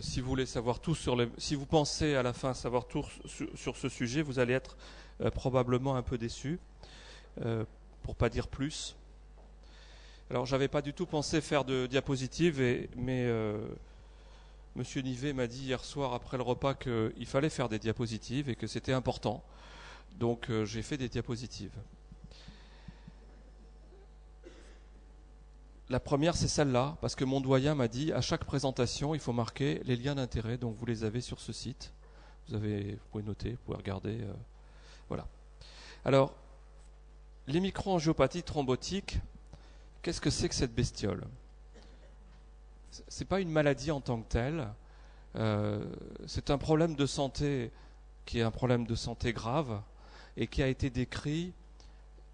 Si vous voulez savoir tout si vous pensez à la fin savoir tout sur ce sujet, vous allez être probablement un peu déçu, pour pas dire plus. Alors, j'avais pas du tout pensé faire de diapositives, mais Monsieur Nivet m'a dit hier soir après le repas qu'il fallait faire des diapositives et que c'était important. Donc, j'ai fait des diapositives. La première, c'est celle-là, parce que mon doyen m'a dit à chaque présentation, il faut marquer les liens d'intérêt. Donc, vous les avez sur ce site. Vous pouvez noter, vous pouvez regarder. Voilà. Alors, les microangiopathies thrombotiques, qu'est-ce que c'est que cette bestiole ? C'est pas une maladie en tant que telle. C'est un problème de santé qui est un problème de santé grave et qui a été décrit,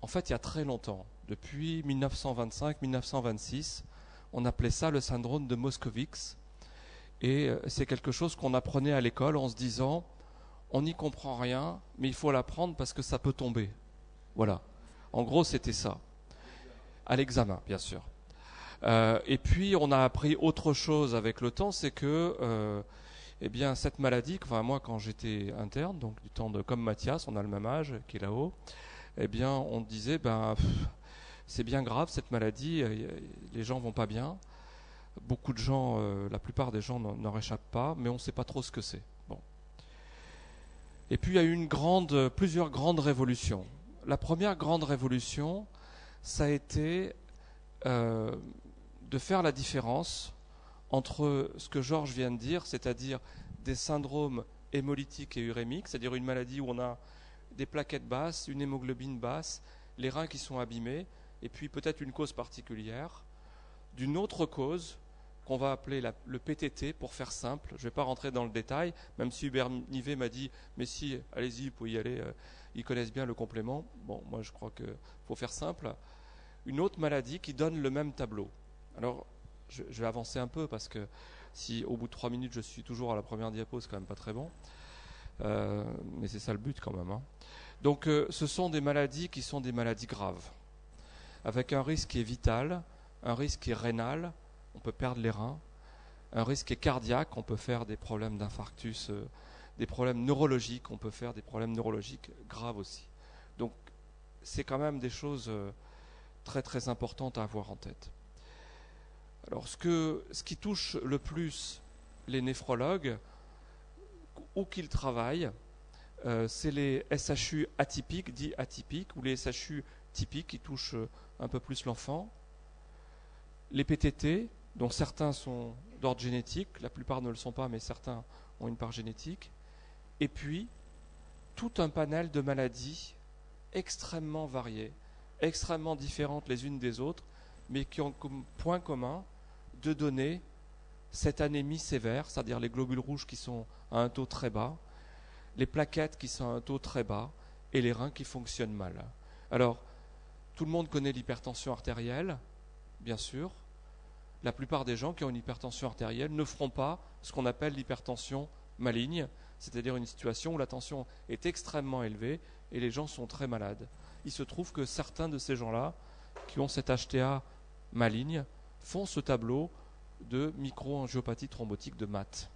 en fait, il y a très longtemps. Depuis 1925-1926, on appelait ça le syndrome de Moscovix. Et c'est quelque chose qu'on apprenait à l'école en se disant, on n'y comprend rien, mais il faut l'apprendre parce que ça peut tomber. Voilà. En gros, c'était ça. À l'examen, bien sûr. Et puis, on a appris autre chose avec le temps, c'est que, eh bien, cette maladie, enfin, moi, quand j'étais interne, donc du temps comme Mathias, on a le même âge, qui est là-haut, eh bien, on disait, c'est bien grave cette maladie, les gens vont pas bien. Beaucoup de gens, la plupart des gens n'en réchappent pas, mais on ne sait pas trop ce que c'est. Bon. Et puis il y a eu plusieurs grandes révolutions. La première grande révolution, ça a été de faire la différence entre ce que Georges vient de dire, c'est-à-dire des syndromes hémolytiques et urémiques, c'est-à-dire une maladie où on a des plaquettes basses, une hémoglobine basse, les reins qui sont abîmés, et puis peut-être une cause particulière, d'une autre cause qu'on va appeler le PTT pour faire simple. Je ne vais pas rentrer dans le détail, même si Hubert Nivet m'a dit « mais si, allez-y, vous pouvez y aller, ils connaissent bien le complément ». Bon, moi je crois qu'il faut faire simple. Une autre maladie qui donne le même tableau. Alors, je vais avancer un peu parce que si au bout de 3 minutes je suis toujours à la première diapo, c'est quand même pas très bon. Mais c'est ça le but quand même. Hein. Donc ce sont des maladies qui sont des maladies graves, avec un risque qui est vital, un risque qui est rénal, on peut perdre les reins, un risque qui est cardiaque, on peut faire des problèmes d'infarctus, des problèmes neurologiques, on peut faire des problèmes neurologiques graves aussi. Donc c'est quand même des choses très très importantes à avoir en tête. Alors ce qui touche le plus les néphrologues, où qu'ils travaillent, c'est les SHU atypiques, dits atypiques, ou les SHU typiques qui touchent un peu plus l'enfant. Les PTT, dont certains sont d'ordre génétique, la plupart ne le sont pas, mais certains ont une part génétique. Et puis, tout un panel de maladies extrêmement variées, extrêmement différentes les unes des autres, mais qui ont comme point commun de donner cette anémie sévère, c'est-à-dire les globules rouges qui sont à un taux très bas, les plaquettes qui sont à un taux très bas, et les reins qui fonctionnent mal. Alors, tout le monde connaît l'hypertension artérielle, bien sûr. La plupart des gens qui ont une hypertension artérielle ne feront pas ce qu'on appelle l'hypertension maligne, c'est-à-dire une situation où la tension est extrêmement élevée et les gens sont très malades. Il se trouve que certains de ces gens-là, qui ont cette HTA maligne, font ce tableau de microangiopathie thrombotique de MAT.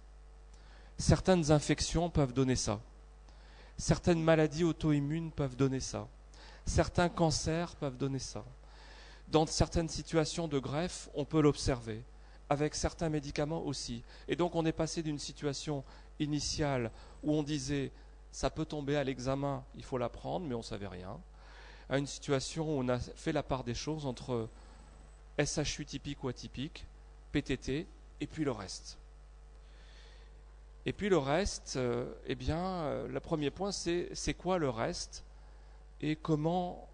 Certaines infections peuvent donner ça. Certaines maladies auto-immunes peuvent donner ça. Certains cancers peuvent donner ça. Dans certaines situations de greffe, on peut l'observer. Avec certains médicaments aussi. Et donc on est passé d'une situation initiale où on disait ça peut tomber à l'examen, il faut l'apprendre, mais on ne savait rien, à une situation où on a fait la part des choses entre SHU typique ou atypique, PTT, et puis le reste. Et puis le reste, le premier point, c'est quoi le reste et comment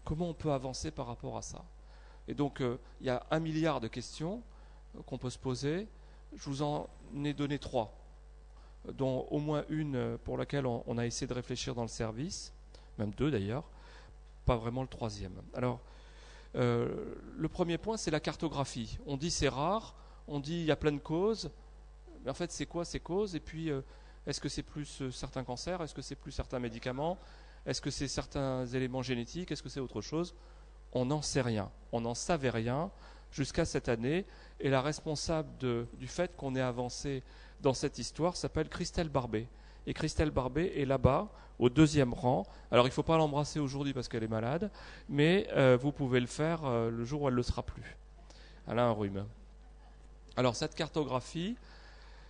on peut avancer par rapport à ça. Et donc, il y a 1 milliard de questions qu'on peut se poser. Je vous en ai donné 3, dont au moins une pour laquelle on a essayé de réfléchir dans le service, même 2 d'ailleurs, pas vraiment le 3e. Alors, le premier point, c'est la cartographie. On dit c'est rare, on dit il y a plein de causes, mais en fait, c'est quoi ces causes ? Et puis, est-ce que c'est plus certains cancers ? Est-ce que c'est plus certains médicaments ? Est-ce que c'est certains éléments génétiques ? Est-ce que c'est autre chose ? On n'en sait rien. On n'en savait rien jusqu'à cette année. Et la responsable du fait qu'on ait avancé dans cette histoire s'appelle Christelle Barbet. Et Christelle Barbet est là-bas, au 2e rang. Alors il ne faut pas l'embrasser aujourd'hui parce qu'elle est malade, mais vous pouvez le faire le jour où elle ne le sera plus. Elle a un rhume. Alors cette cartographie,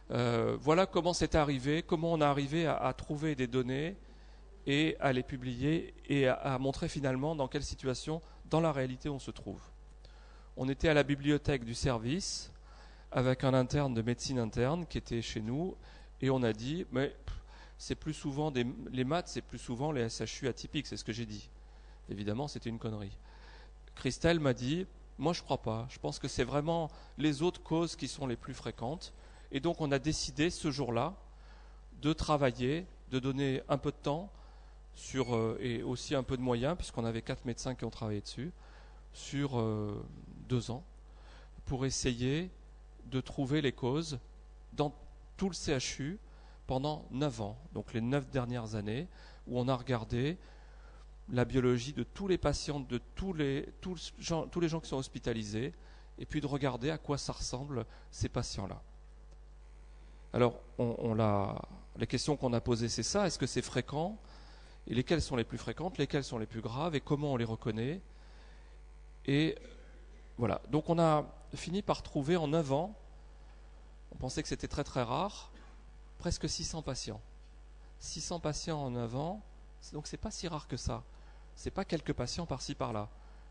voilà comment c'est arrivé, comment on a arrivé à trouver des données et à les publier et à montrer finalement dans quelle situation, dans la réalité, on se trouve. On était à la bibliothèque du service avec un interne de médecine interne qui était chez nous et on a dit, mais c'est plus souvent les maths, c'est plus souvent les SHU atypiques, c'est ce que j'ai dit. Évidemment, c'était une connerie. Christelle m'a dit, moi je crois pas, je pense que c'est vraiment les autres causes qui sont les plus fréquentes. Et donc on a décidé ce jour-là de travailler, de donner un peu de temps et aussi un peu de moyens, puisqu'on avait 4 médecins qui ont travaillé dessus, sur 2 ans, pour essayer de trouver les causes dans tout le CHU pendant 9 ans, donc les 9 dernières années, où on a regardé la biologie de tous les patients, de tous les gens qui sont hospitalisés, et puis de regarder à quoi ça ressemble ces patients-là. Alors, les questions qu'on a posées, c'est ça, est-ce que c'est fréquent? Et lesquelles sont les plus fréquentes, lesquelles sont les plus graves, et comment on les reconnaît? Et voilà, donc on a fini par trouver en 9 ans, on pensait que c'était très très rare, presque 600 patients. 600 patients en 9 ans, donc c'est pas si rare que ça. C'est pas quelques patients par-ci par-là.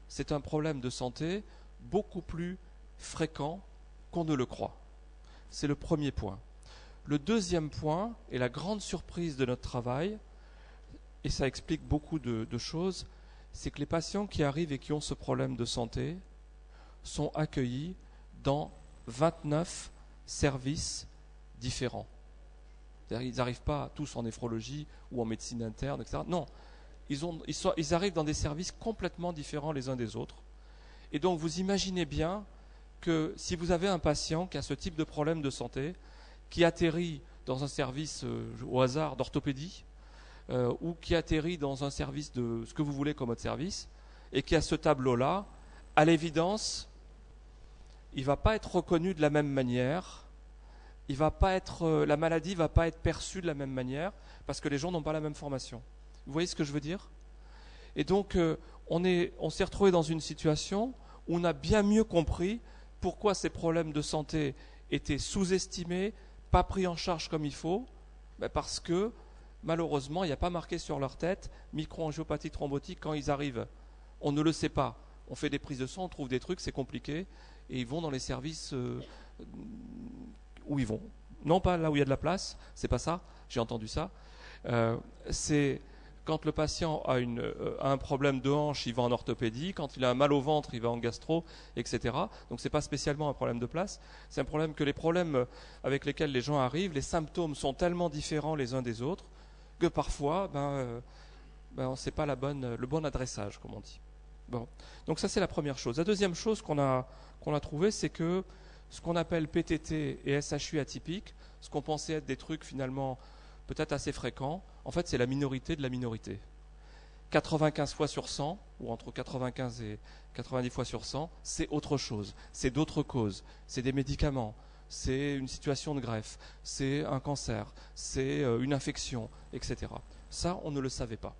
C'est un problème de santé beaucoup plus fréquent qu'on ne le croit. C'est le premier point. Le deuxième point, et la grande surprise de notre travail, et ça explique beaucoup de choses, c'est que les patients qui arrivent et qui ont ce problème de santé sont accueillis dans 29 services différents. C'est-à-dire ils n'arrivent pas tous en néphrologie ou en médecine interne, etc. Non, ils arrivent dans des services complètement différents les uns des autres. Et donc vous imaginez bien que si vous avez un patient qui a ce type de problème de santé, qui atterrit dans un service au hasard d'orthopédie, ou qui atterrit dans un service de ce que vous voulez comme autre service, et qui a ce tableau-là, à l'évidence, il ne va pas être reconnu de la même manière, la maladie ne va pas être perçue de la même manière, parce que les gens n'ont pas la même formation. Vous voyez ce que je veux dire? Et donc, on s'est retrouvé dans une situation où on a bien mieux compris pourquoi ces problèmes de santé étaient sous-estimés, pas pris en charge comme il faut, parce que malheureusement, il n'y a pas marqué sur leur tête microangiopathie thrombotique quand ils arrivent. On ne le sait pas. On fait des prises de sang, on trouve des trucs, c'est compliqué, et ils vont dans les services où ils vont. Non pas là où il y a de la place, c'est pas ça, j'ai entendu ça. C'est quand le patient a un problème de hanche, il va en orthopédie. Quand il a un mal au ventre, il va en gastro, etc. Donc c'est pas spécialement un problème de place. C'est un problème que les problèmes avec lesquels les gens arrivent, les symptômes sont tellement différents les uns des autres que parfois, c'est pas le bon adressage, comme on dit. Bon, donc ça c'est la première chose. La deuxième chose qu'on a trouvé, c'est que ce qu'on appelle PTT et SHU atypique, ce qu'on pensait être des trucs finalement peut-être assez fréquents, en fait c'est la minorité de la minorité. 95 fois sur 100, ou entre 95 et 90 fois sur 100, c'est autre chose, c'est d'autres causes, c'est des médicaments, c'est une situation de greffe, c'est un cancer, c'est une infection, etc. Ça, on ne le savait pas.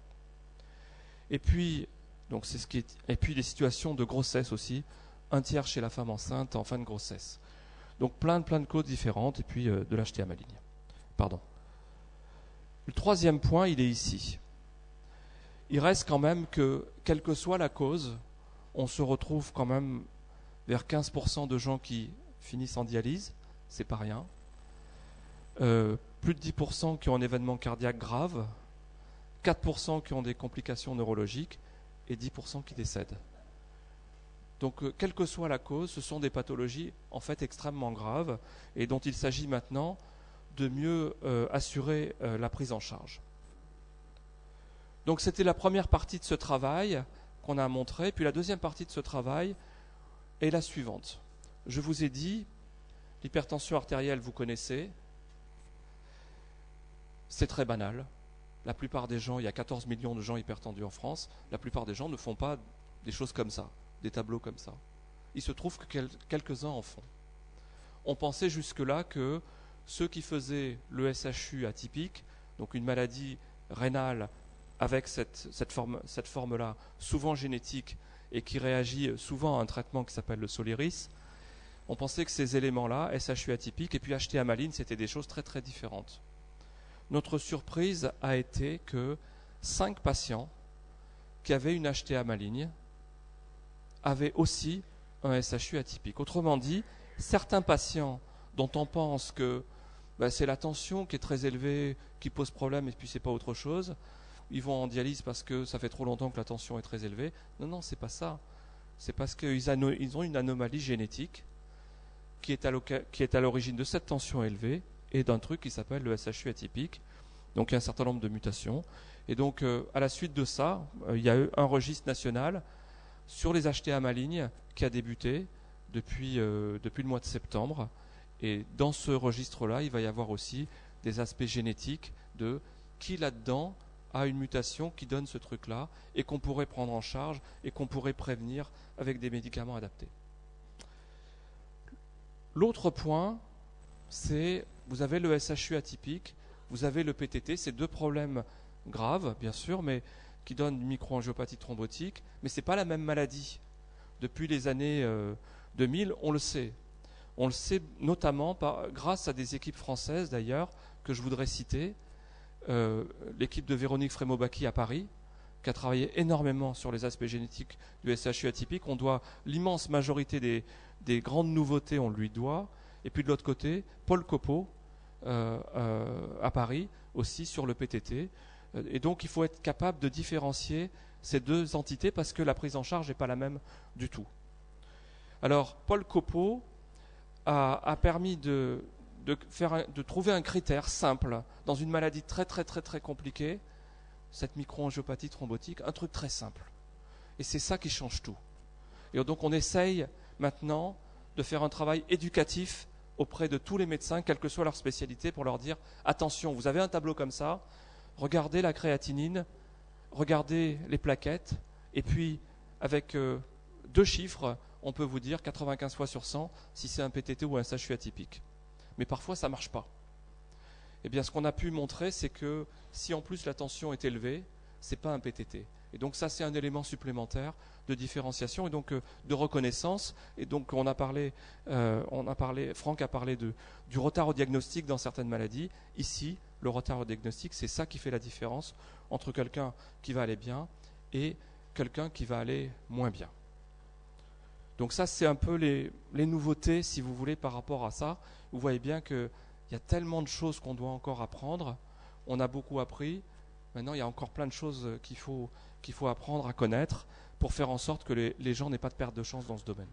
Et puis, et puis des situations de grossesse aussi, 1/3 chez la femme enceinte en fin de grossesse. Donc plein de causes différentes, et puis de l'acheter à ma ligne. Pardon. Le troisième point, il est ici. Il reste quand même que, quelle que soit la cause, on se retrouve quand même vers 15% de gens qui finissent en dialyse, c'est pas rien. Plus de 10% qui ont un événement cardiaque grave, 4% qui ont des complications neurologiques et 10% qui décèdent. Donc, quelle que soit la cause, ce sont des pathologies en fait extrêmement graves et dont il s'agit maintenant de mieux assurer la prise en charge. Donc, c'était la première partie de ce travail qu'on a montré. Puis la deuxième partie de ce travail est la suivante. Je vous ai dit, l'hypertension artérielle, vous connaissez. C'est très banal. La plupart des gens, il y a 14 millions de gens hypertendus en France, la plupart des gens ne font pas des choses comme ça, des tableaux comme ça. Il se trouve que quelques-uns en font. On pensait jusque-là que ceux qui faisaient le SHU atypique, donc une maladie rénale avec cette forme-là, souvent génétique, et qui réagit souvent à un traitement qui s'appelle le Soliris, on pensait que ces éléments-là, SHU atypique et puis HTA maligne, c'était des choses très très différentes. Notre surprise a été que 5 patients qui avaient une HTA maligne avaient aussi un SHU atypique. Autrement dit, certains patients dont on pense que c'est la tension qui est très élevée, qui pose problème et puis c'est pas autre chose, ils vont en dialyse parce que ça fait trop longtemps que la tension est très élevée. Non, c'est pas ça. C'est parce qu'ils ont une anomalie génétique qui est à l'origine de cette tension élevée et d'un truc qui s'appelle le SHU atypique. Donc il y a un certain nombre de mutations. Et donc à la suite de ça, il y a eu un registre national sur les HTA malignes qui a débuté depuis le mois de septembre. Et dans ce registre-là, il va y avoir aussi des aspects génétiques de qui là-dedans a une mutation qui donne ce truc-là et qu'on pourrait prendre en charge et qu'on pourrait prévenir avec des médicaments adaptés. L'autre point, c'est vous avez le SHU atypique, vous avez le PTT, c'est deux problèmes graves, bien sûr, mais qui donnent une microangiopathie thrombotique, mais ce n'est pas la même maladie. Depuis les années 2000, on le sait. On le sait notamment grâce à des équipes françaises, d'ailleurs, que je voudrais citer. L'équipe de Véronique Frémaux-Bacchi à Paris, qui a travaillé énormément sur les aspects génétiques du SHU atypique. On doit l'immense majorité des grandes nouveautés, on lui doit. Et puis de l'autre côté, Paul Copeau à Paris, aussi sur le PTT. Et donc il faut être capable de différencier ces deux entités parce que la prise en charge n'est pas la même du tout. Alors Paul Copeau a permis de trouver un critère simple dans une maladie très très très très compliquée, cette microangiopathie thrombotique, un truc très simple. Et c'est ça qui change tout. Et donc on essaye maintenant de faire un travail éducatif auprès de tous les médecins, quelle que soit leur spécialité, pour leur dire attention, vous avez un tableau comme ça, regardez la créatinine, regardez les plaquettes, et puis avec 2 chiffres, on peut vous dire 95 fois sur 100 si c'est un PTT ou un SHU atypique. Mais parfois ça ne marche pas. Eh bien, ce qu'on a pu montrer, c'est que si en plus la tension est élevée, ce n'est pas un PTT. Et donc ça, c'est un élément supplémentaire de différenciation et donc de reconnaissance. Et donc Franck a parlé du retard au diagnostic dans certaines maladies. Ici, le retard au diagnostic, c'est ça qui fait la différence entre quelqu'un qui va aller bien et quelqu'un qui va aller moins bien. Donc ça, c'est un peu les nouveautés, si vous voulez, par rapport à ça. Vous voyez bien qu'il y a tellement de choses qu'on doit encore apprendre. On a beaucoup appris. Maintenant, il y a encore plein de choses qu'il faut apprendre à connaître pour faire en sorte que les gens n'aient pas de perte de chance dans ce domaine.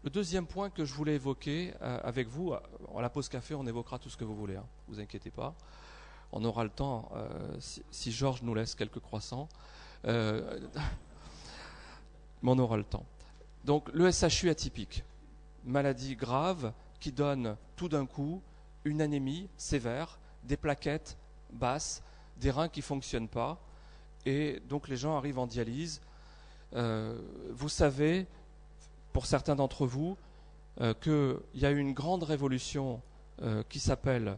Le deuxième point que je voulais évoquer avec vous, à la pause café, on évoquera tout ce que vous voulez, hein, vous inquiétez pas. On aura le temps, si Georges nous laisse quelques croissants. Mais on aura le temps. Donc le SHU atypique, maladie grave qui donne tout d'un coup une anémie sévère, des plaquettes basses, des reins qui ne fonctionnent pas, et donc les gens arrivent en dialyse. Vous savez, pour certains d'entre vous, qu'il y a eu une grande révolution qui s'appelle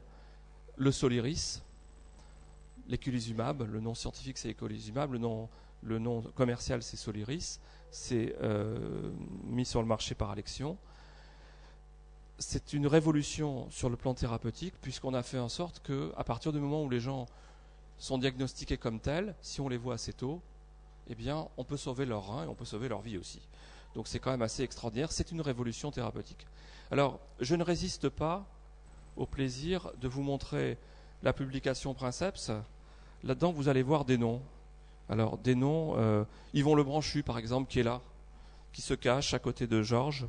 le Soliris, l'éculizumab, le nom scientifique c'est éculizumab, le nom commercial c'est Soliris, c'est mis sur le marché par Alexion. C'est une révolution sur le plan thérapeutique puisqu'on a fait en sorte qu'à partir du moment où les gens sont diagnostiqués comme tels, si on les voit assez tôt, eh bien, on peut sauver leur rein et on peut sauver leur vie aussi. Donc c'est quand même assez extraordinaire, c'est une révolution thérapeutique. Alors, je ne résiste pas au plaisir de vous montrer la publication Princeps. Là-dedans, vous allez voir des noms. Alors, des noms, Yvon Lebranchu, par exemple, qui est là, qui se cache à côté de Georges.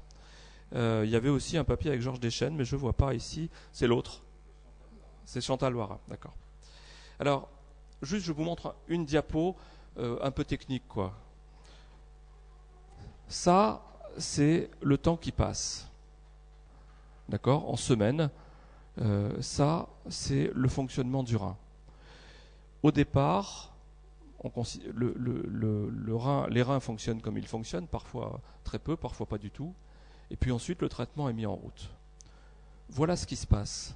Il y avait aussi un papier avec Georges Deschênes, mais je ne vois pas ici. C'est l'autre. C'est Chantal Loira, d'accord. Alors, juste, je vous montre une diapo un peu technique, quoi. Ça, c'est le temps qui passe. D'accord, en semaine. Ça, c'est le fonctionnement du rein. Au départ, les reins fonctionnent comme ils fonctionnent, parfois très peu, parfois pas du tout. Et puis ensuite, le traitement est mis en route. Voilà ce qui se passe.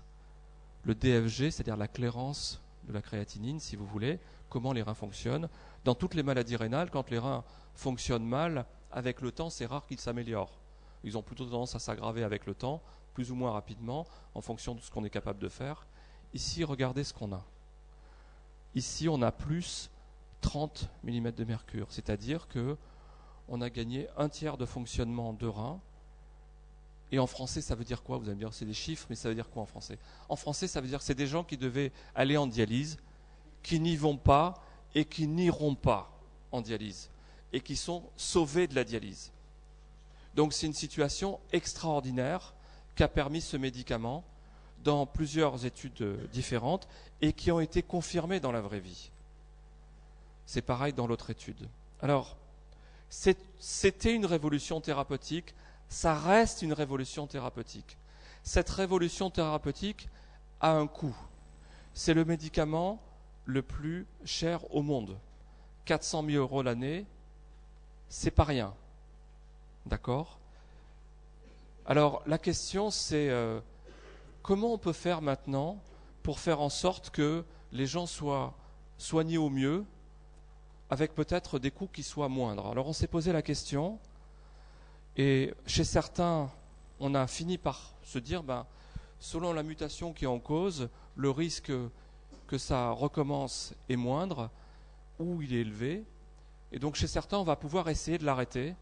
Le DFG, c'est-à-dire la clairance de la créatinine, si vous voulez, comment les reins fonctionnent. Dans toutes les maladies rénales, quand les reins fonctionnent mal, avec le temps, c'est rare qu'ils s'améliorent. Ils ont plutôt tendance à s'aggraver avec le temps, plus ou moins rapidement, en fonction de ce qu'on est capable de faire. Ici, regardez ce qu'on a. Ici, on a plus 30 mm de mercure, c'est-à-dire qu'on a gagné un tiers de fonctionnement de rein. Et en français, ça veut dire quoi? Vous allez me dire, c'est des chiffres, mais ça veut dire quoi en français? En français, ça veut dire que c'est des gens qui devaient aller en dialyse, qui n'y vont pas et qui n'iront pas en dialyse, et qui sont sauvés de la dialyse. Donc c'est une situation extraordinaire qu'a permis ce médicament dans plusieurs études différentes et qui ont été confirmées dans la vraie vie. C'est pareil dans l'autre étude. Alors, c'était une révolution thérapeutique, ça reste une révolution thérapeutique. Cette révolution thérapeutique a un coût. C'est le médicament le plus cher au monde. 400 000 € l'année, c'est pas rien. D'accord? Alors, la question, c'est comment on peut faire maintenant pour faire en sorte que les gens soient soignés au mieux, avec peut-être des coûts qui soient moindres. Alors, on s'est posé la question, et chez certains, on a fini par se dire, selon la mutation qui est en cause, le risque que ça recommence est moindre, ou il est élevé. Et donc, chez certains, on va pouvoir essayer de l'arrêter,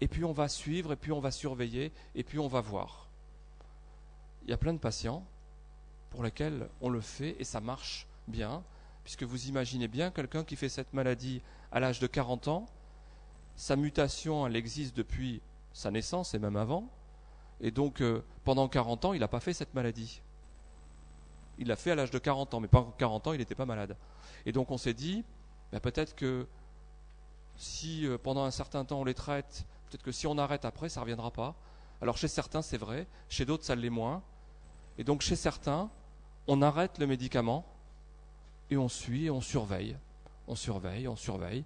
et puis on va suivre, et puis on va surveiller, et puis on va voir. Il y a plein de patients pour lesquels on le fait, et ça marche bien, puisque vous imaginez bien quelqu'un qui fait cette maladie à l'âge de 40 ans, sa mutation, elle existe depuis sa naissance et même avant, et donc pendant 40 ans, il n'a pas fait cette maladie. Il l'a fait à l'âge de 40 ans, mais pendant 40 ans, il n'était pas malade. Et donc on s'est dit, peut-être que si pendant un certain temps on les traite, peut-être que si on arrête après, ça ne reviendra pas. Alors chez certains, c'est vrai, chez d'autres, ça l'est moins. Et donc chez certains, on arrête le médicament et on suit et on surveille. On surveille, on surveille.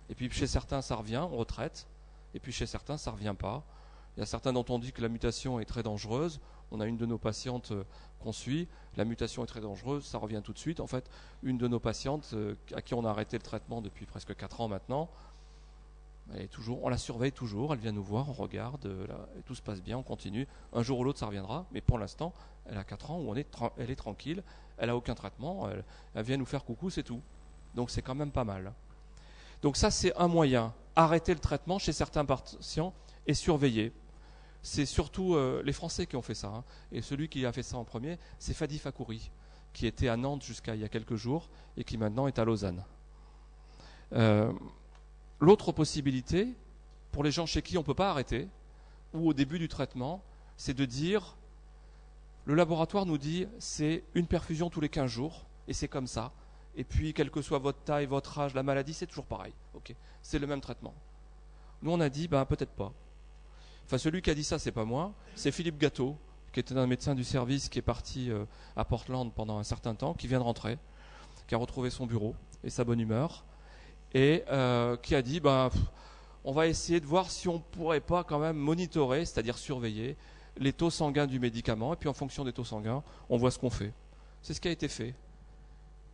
Et puis chez certains, ça revient, on retraite. Et puis chez certains, ça ne revient pas. Il y a certains dont on dit que la mutation est très dangereuse. On a une de nos patientes qu'on suit. La mutation est très dangereuse, ça revient tout de suite. En fait, une de nos patientes à qui on a arrêté le traitement depuis presque 4 ans maintenant, on la surveille toujours, elle vient nous voir, on regarde, et tout se passe bien, on continue. Un jour ou l'autre, ça reviendra, mais pour l'instant, elle a 4 ans où elle est tranquille, elle n'a aucun traitement, elle vient nous faire coucou, c'est tout. Donc c'est quand même pas mal. Donc ça, c'est un moyen. Arrêter le traitement chez certains patients et surveiller. C'est surtout les Français qui ont fait ça. Hein. Et celui qui a fait ça en premier, c'est Fadi Fakouri, qui était à Nantes jusqu'à il y a quelques jours et qui maintenant est à Lausanne. L'autre possibilité, pour les gens chez qui on ne peut pas arrêter, ou au début du traitement, c'est de dire, le laboratoire nous dit, c'est une perfusion tous les 15 jours, et c'est comme ça. Et puis, quelle que soit votre taille, votre âge, la maladie, c'est toujours pareil. Okay. C'est le même traitement. Nous, on a dit, peut-être pas. Enfin, celui qui a dit ça, c'est pas moi, c'est Philippe Gâteau, qui était un médecin du service qui est parti à Portland pendant un certain temps, qui vient de rentrer, qui a retrouvé son bureau et sa bonne humeur, et qui a dit, on va essayer de voir si on ne pourrait pas quand même monitorer, c'est-à-dire surveiller les taux sanguins du médicament, et puis en fonction des taux sanguins, on voit ce qu'on fait. C'est ce qui a été fait.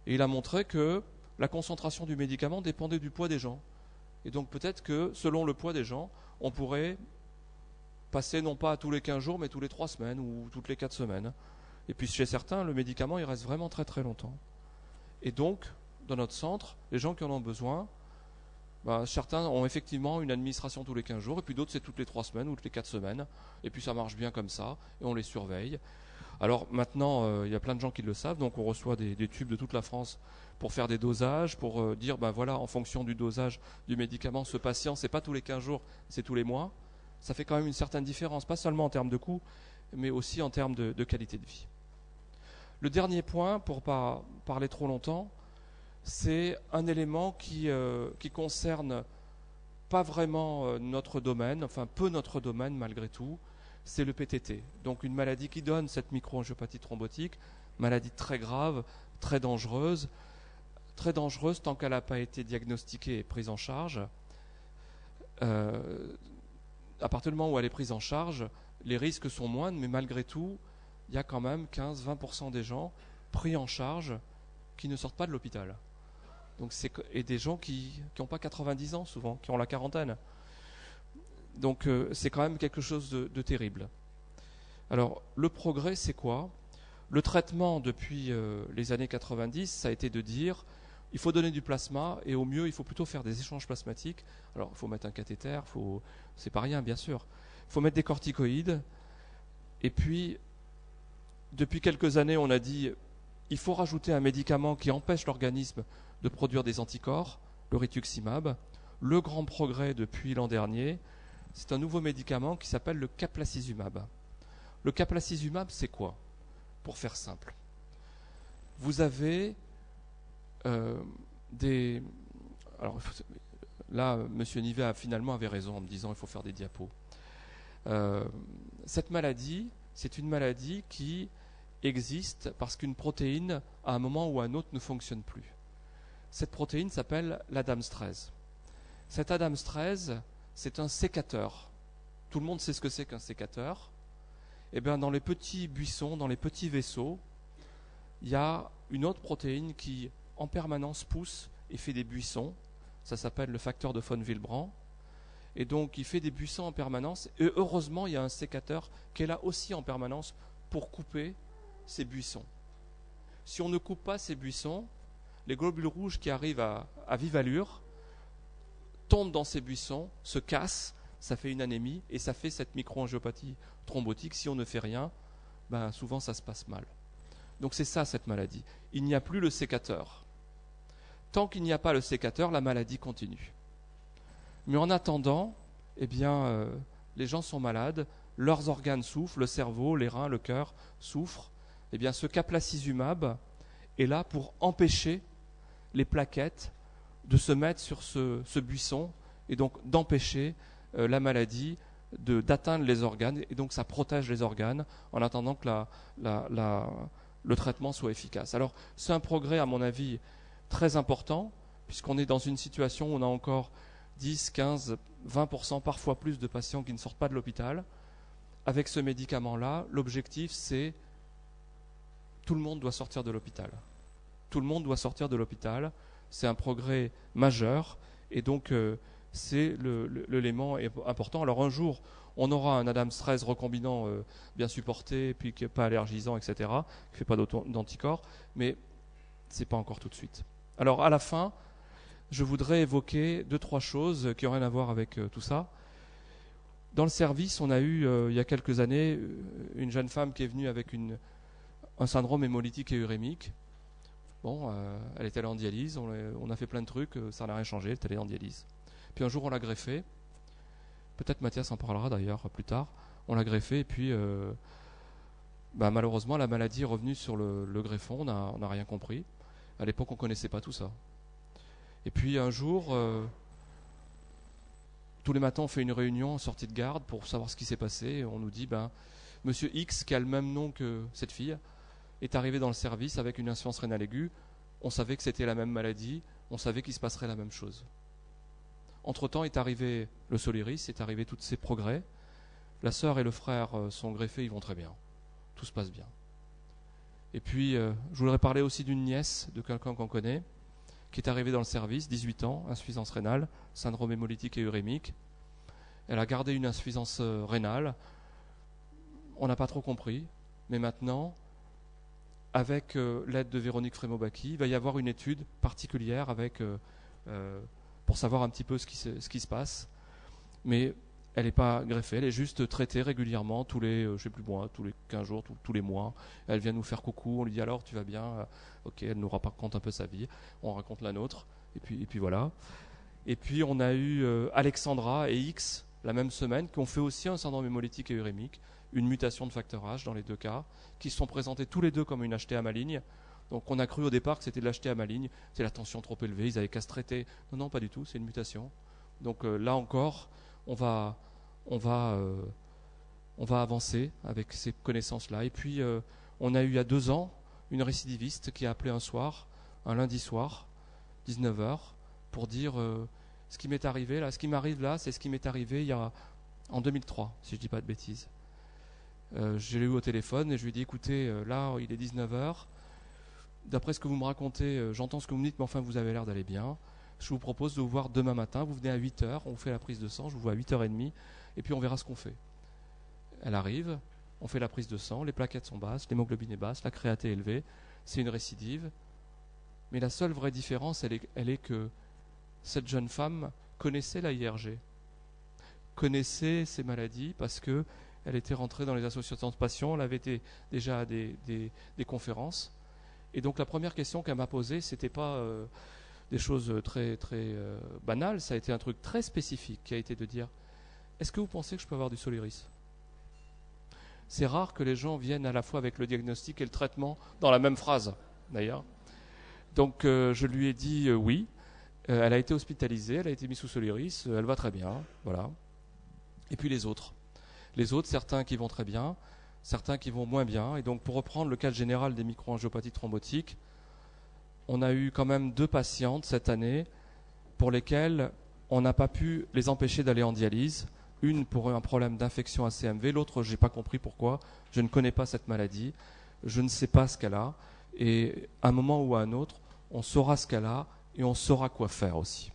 Et il a montré que la concentration du médicament dépendait du poids des gens. Et donc peut-être que, selon le poids des gens, on pourrait passer non pas tous les 15 jours, mais tous les 3 semaines ou toutes les 4 semaines. Et puis chez certains, le médicament, il reste vraiment très très longtemps. Et donc, dans notre centre, les gens qui en ont besoin, certains ont effectivement une administration tous les 15 jours, et puis d'autres c'est toutes les 3 semaines ou toutes les 4 semaines, et puis ça marche bien comme ça, et on les surveille. Alors maintenant, il y a plein de gens qui le savent, donc on reçoit des tubes de toute la France pour faire des dosages, pour dire, voilà, en fonction du dosage du médicament, ce patient, c'est pas tous les 15 jours, c'est tous les mois. Ça fait quand même une certaine différence, pas seulement en termes de coût, mais aussi en termes de qualité de vie. Le dernier point, pour ne pas parler trop longtemps, c'est un élément qui concerne pas vraiment notre domaine, enfin peu notre domaine malgré tout, c'est le PTT. Donc une maladie qui donne cette microangiopathie thrombotique, maladie très grave, très dangereuse. très dangereuse tant qu'elle n'a pas été diagnostiquée et prise en charge. À partir du moment où elle est prise en charge, les risques sont moindres, mais malgré tout, il y a quand même 15-20% des gens pris en charge qui ne sortent pas de l'hôpital. Donc et des gens qui n'ont pas 90 ans souvent, qui ont la quarantaine. Donc c'est quand même quelque chose de terrible. Alors le progrès, c'est quoi? Le traitement depuis les années 90, ça a été de dire il faut donner du plasma et au mieux il faut plutôt faire des échanges plasmatiques. Alors il faut mettre un cathéter, c'est pas rien bien sûr. Il faut mettre des corticoïdes. Et puis depuis quelques années on a dit il faut rajouter un médicament qui empêche l'organisme de produire des anticorps, le rituximab. Le grand progrès depuis l'an dernier, c'est un nouveau médicament qui s'appelle le caplacizumab. Le caplacizumab, c'est quoi? Pour faire simple, vous avez des... Alors là, M. Nivet finalement avait raison en me disant il faut faire des diapos. Cette maladie, c'est une maladie qui existe parce qu'une protéine, à un moment ou à un autre, ne fonctionne plus. Cette protéine s'appelle l'Adams 13. Cet Adams 13, c'est un sécateur. Tout le monde sait ce que c'est qu'un sécateur. Eh bien, dans les petits buissons, dans les petits vaisseaux, il y a une autre protéine qui, en permanence, pousse et fait des buissons. Ça s'appelle le facteur de von Willebrand. Et donc, il fait des buissons en permanence. Et heureusement, il y a un sécateur qui est là aussi en permanence pour couper ces buissons. Si on ne coupe pas ces buissons, les globules rouges qui arrivent à vive allure tombent dans ces buissons, se cassent, ça fait une anémie et ça fait cette microangiopathie thrombotique. Si on ne fait rien, ben souvent ça se passe mal. Donc c'est ça cette maladie. Il n'y a plus le sécateur. Tant qu'il n'y a pas le sécateur, la maladie continue. Mais en attendant, eh bien, les gens sont malades, leurs organes souffrent, le cerveau, les reins, le cœur souffrent. Eh bien, ce caplacizumab est là pour empêcher les plaquettes de se mettre sur ce buisson et donc d'empêcher la maladie d'atteindre les organes. Et donc, ça protège les organes en attendant que le traitement soit efficace. Alors, c'est un progrès, à mon avis, très important, puisqu'on est dans une situation où on a encore 10, 15, 20%, parfois plus de patients qui ne sortent pas de l'hôpital. Avec ce médicament-là, l'objectif, c'est tout le monde doit sortir de l'hôpital. Tout le monde doit sortir de l'hôpital. C'est un progrès majeur et donc c'est l'élément important. Alors un jour, on aura un Adams 13 recombinant bien supporté, puis qui n'est pas allergisant, etc., qui ne fait pas d'anticorps, mais ce n'est pas encore tout de suite. Alors à la fin, je voudrais évoquer 2-3 choses qui n'ont rien à voir avec tout ça. Dans le service, on a eu, il y a quelques années, une jeune femme qui est venue avec un syndrome hémolytique et urémique. Bon, elle est allée en dialyse, on a fait plein de trucs, ça n'a rien changé, elle est allée en dialyse. Puis un jour, on l'a greffée. Peut-être Mathias en parlera d'ailleurs plus tard. On l'a greffée et puis, malheureusement, la maladie est revenue sur le greffon, on n'a rien compris. À l'époque, on ne connaissait pas tout ça. Et puis un jour, tous les matins, on fait une réunion en sortie de garde pour savoir ce qui s'est passé. Et on nous dit, Monsieur X, qui a le même nom que cette fille, est arrivé dans le service avec une insuffisance rénale aiguë. On savait que c'était la même maladie, on savait qu'il se passerait la même chose. Entre-temps est arrivé le Soliris, est arrivé tous ces progrès. La sœur et le frère sont greffés, ils vont très bien. Tout se passe bien. Et puis, je voudrais parler aussi d'une nièce de quelqu'un qu'on connaît, qui est arrivée dans le service, 18 ans, insuffisance rénale, syndrome hémolytique et urémique. Elle a gardé une insuffisance rénale. On n'a pas trop compris, mais maintenant, avec l'aide de Véronique Frémaux-Bacchi, il va y avoir une étude particulière pour savoir un petit peu ce qui se passe. Mais elle n'est pas greffée, elle est juste traitée régulièrement, tous les 15 jours, tous les mois. Elle vient nous faire coucou, on lui dit alors tu vas bien, ok, elle nous raconte un peu sa vie, on raconte la nôtre, et puis voilà. Et puis on a eu Alexandra et X la même semaine, qui ont fait aussi un syndrome hémolytique et urémique, une mutation de facteur H dans les deux cas, qui se sont présentés tous les deux comme une HTA maligne. Donc on a cru au départ que c'était de l'HTA maligne, c'est la tension trop élevée, ils avaient qu'à se traiter. Non, pas du tout, c'est une mutation. Donc là encore, on va avancer avec ces connaissances-là. Et puis on a eu il y a 2 ans une récidiviste qui a appelé un soir, un lundi soir, 19h, pour dire ce qui m'est arrivé là. Ce qui m'arrive là, c'est ce qui m'est arrivé en 2003, si je ne dis pas de bêtises. Je l'ai eu au téléphone et je lui ai dit, écoutez, là, il est 19h. D'après ce que vous me racontez, j'entends ce que vous me dites, mais enfin, vous avez l'air d'aller bien. Je vous propose de vous voir demain matin. Vous venez à 8h, on vous fait la prise de sang, je vous vois à 8h30, et puis on verra ce qu'on fait. Elle arrive, on fait la prise de sang, les plaquettes sont basses, l'hémoglobine est basse, la créate est élevée, c'est une récidive. Mais la seule vraie différence, elle est que cette jeune femme connaissait la IRG, connaissait ces maladies parce qu'elle était rentrée dans les associations de patients, elle avait été déjà à des conférences. Et donc la première question qu'elle m'a posée, ce n'était pas des choses très, très banales, ça a été un truc très spécifique qui a été de dire, est-ce que vous pensez que je peux avoir du Soliris ? C'est rare que les gens viennent à la fois avec le diagnostic et le traitement dans la même phrase, d'ailleurs. Donc je lui ai dit oui. Elle a été hospitalisée, elle a été mise sous Soliris, elle va très bien, voilà. Et puis les autres, certains qui vont très bien, certains qui vont moins bien. Et donc pour reprendre le cas général des microangiopathies thrombotiques, on a eu quand même 2 patientes cette année pour lesquelles on n'a pas pu les empêcher d'aller en dialyse. Une pour un problème d'infection à CMV, l'autre je n'ai pas compris pourquoi, je ne connais pas cette maladie, je ne sais pas ce qu'elle a. Et à un moment ou à un autre, on saura ce qu'elle a et on saura quoi faire aussi.